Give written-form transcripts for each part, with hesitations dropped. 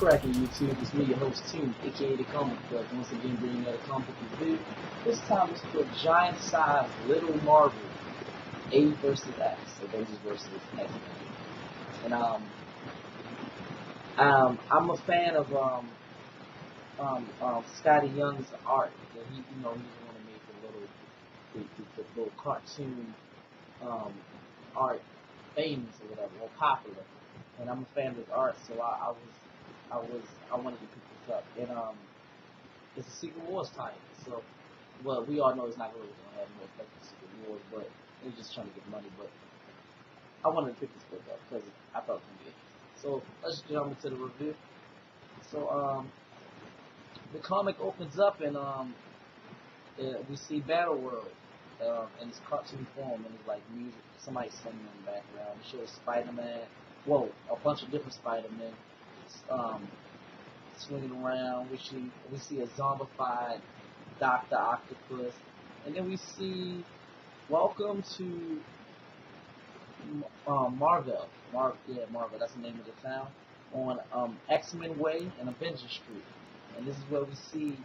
cracking YouTube? It's me, your host Tim, aka the Comic Book. Once again, bringing out a comic book review. This time it's for giant size Little Marvel, A versus X, Avengers versus X-Men. And I'm a fan of Scotty Young's art. That he's the one who made the little cartoon art famous or whatever, or popular. And I'm a fan of his art, so I wanted to pick this up. And it's a Secret Wars title, so well we all know it's not really gonna have no effect on Secret Wars, but they're just trying to get money. But I wanted to pick this book up because I thought it would be interesting. So let's jump into the review. So the comic opens up and we see Battle World in its cartoon form, and it's like music, somebody singing in the background. It shows Spider-Man, a bunch of different Spider-Men swinging around. We see a zombified Dr. Octopus, and then we see Welcome to Marvel. Marvel, that's the name of the town, on X-Men Way and Avenger Street. And this is where we see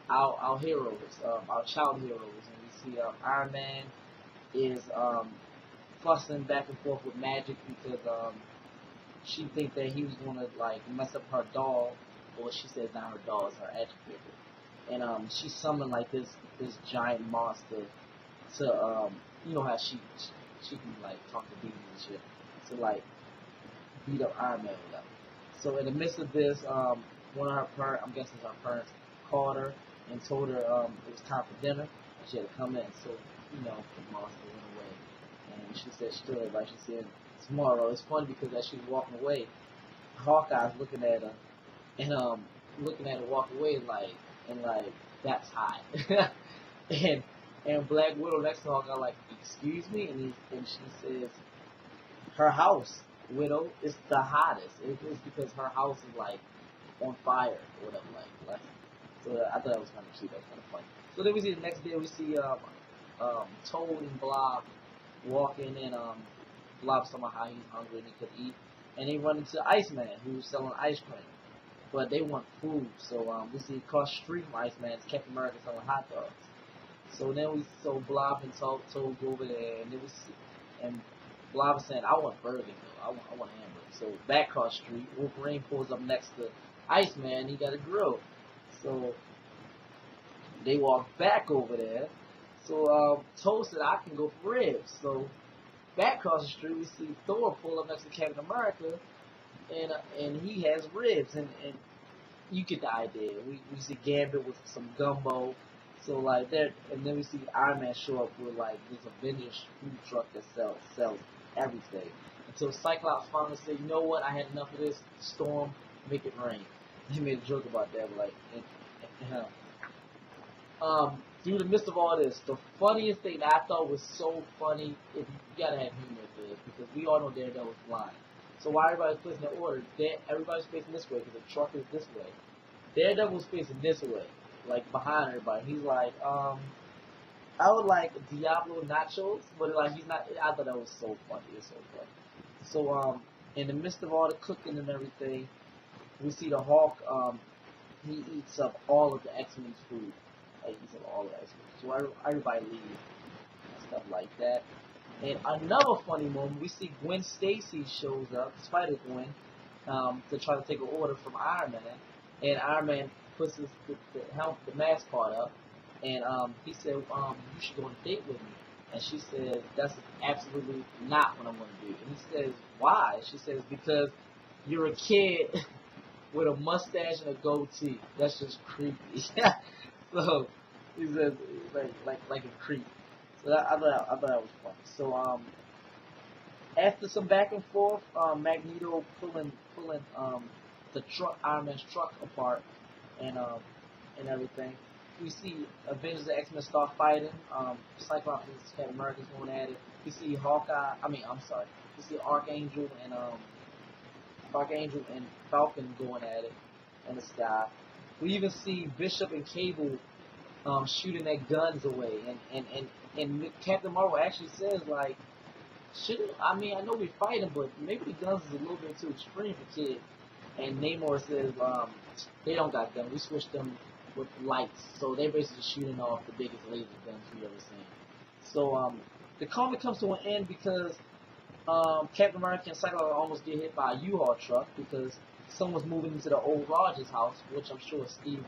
our heroes, our child heroes, and we see Iron Man is fussing back and forth with Magic because she thinks that he was gonna like mess up her doll, or she says not her doll, it's her action figure. And she summoned like this giant monster to you know how she can like talk to demons and shit, to like beat up Iron Man with them. So in the midst of this, one of her parents, I'm guessing her parents, called her and told her it was time for dinner and she had to come in. So the monster went away, and she said she told everybody, she said tomorrow. It's funny because as she was walking away, Hawkeye's looking at her and looking at her walk away like that's hot. and Black Widow next to Hawkeye like, excuse me, and she says her house, Widow, is the hottest. It's because her house is like on fire or whatever, like. So I thought that was kind of cute. That was kind of funny. So then we see the next day we see Toad and Blob walking, and Blob somehow how he's hungry and he could eat, and they run into Iceman who's selling ice cream, but they want food. So we see across the street from Iceman is Captain America selling hot dogs. So then Blob and Toad go over there, and then we see, and Blob is saying, I want burger, though. I want hamburger. So back across the street, Wolverine pulls up next to Iceman, he got a grill. So they walk back over there. So Toad said, I can go for ribs. So back across the street, we see Thor pull up next to Captain America, and he has ribs, and you get the idea. We see Gambit with some gumbo. So like that, and then we see Iron Man show up with like this Avengers food truck that sells everything. Until Cyclops finally said, you know what, I had enough of this. Storm, make it rain. He made a joke about that, but like, through the midst of all this, the funniest thing that I thought was so funny, you gotta have humor for this, because we all know Daredevil was blind. So while everybody's placing their order, everybody's facing this way, because the truck is this way. Daredevil was facing this way, like behind everybody. He's like, I would like Diablo nachos, but like he's not. I thought that was so funny. It's so funny. So in the midst of all the cooking and everything, we see the Hulk. He eats up all of the X-Men's food. Like, he eats up all of the X-Men. So everybody leaves and stuff like that. And another funny moment, we see Gwen Stacy shows up, Spider-Gwen, to try to take an order from Iron Man. And Iron Man puts the mask part up, and he said, you should go on a date with me. And she says, that's absolutely not what I'm going to do. And he says, why? She says, because you're a kid with a mustache and a goatee. That's just creepy. So he says, like a creep. So I thought that was funny. So after some back and forth, Magneto pulling the truck, Iron Man's truck apart, and everything. We see Avengers and X-Men start fighting. Cyclops and Captain America's going at it. We see We see Archangel and Falcon going at it in the sky. We even see Bishop and Cable shooting their guns away, and Captain Marvel actually says like, I know we're fighting, but maybe the guns is a little bit too extreme for kids. And Namor says, they don't got guns. We switched them with lights, so they're basically shooting off the biggest laser guns we ever seen. So the comic comes to an end because Captain America and Cyclops almost get hit by a U-Haul truck because someone's moving into the old Rogers house, which I'm sure is Steve,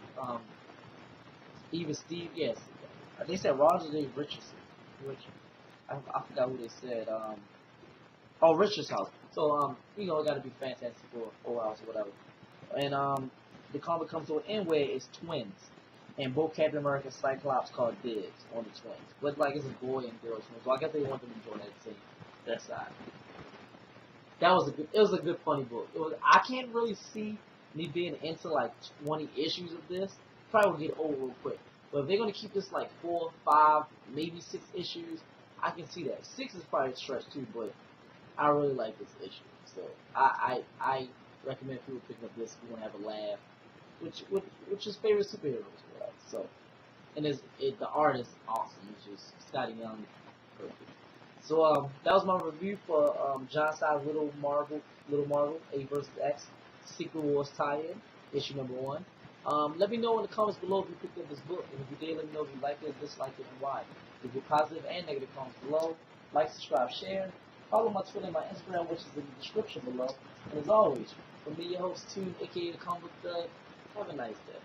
Steve, yes. They said Rogers or Richardson. I forgot who they said. Oh, Richard's house. So, you know, it got to be Fantastic Four house or whatever. And the comic comes to an end where it's twins, and both Captain America and Cyclops called dibs on the twins. But like it's a boy and girl twins, so I guess they want them to join that team, that side. That was a good. It was a good funny book. It was. I can't really see me being into like 20 issues of this. Probably will get old real quick. But if they're gonna keep this like 4, 5, maybe 6 issues, I can see that. 6 is probably a stretch too, but I really like this issue. So I recommend people picking up this if you want to have a laugh. Which is favorite superheroes, right? So, and the art is awesome. It's just Scotty Young, perfect. So that was my review for John Side's Little Marvel, A vs. X Secret Wars tie-in, issue number 1. Let me know in the comments below if you picked up this book, and if you did, let me know if you liked it, disliked it, and why. Leave your positive and negative comments below. Like, subscribe, share. Follow my Twitter and my Instagram, which is in the description below. And as always, from me, your host, Tune, aka the Comic Book Thug, have a nice day.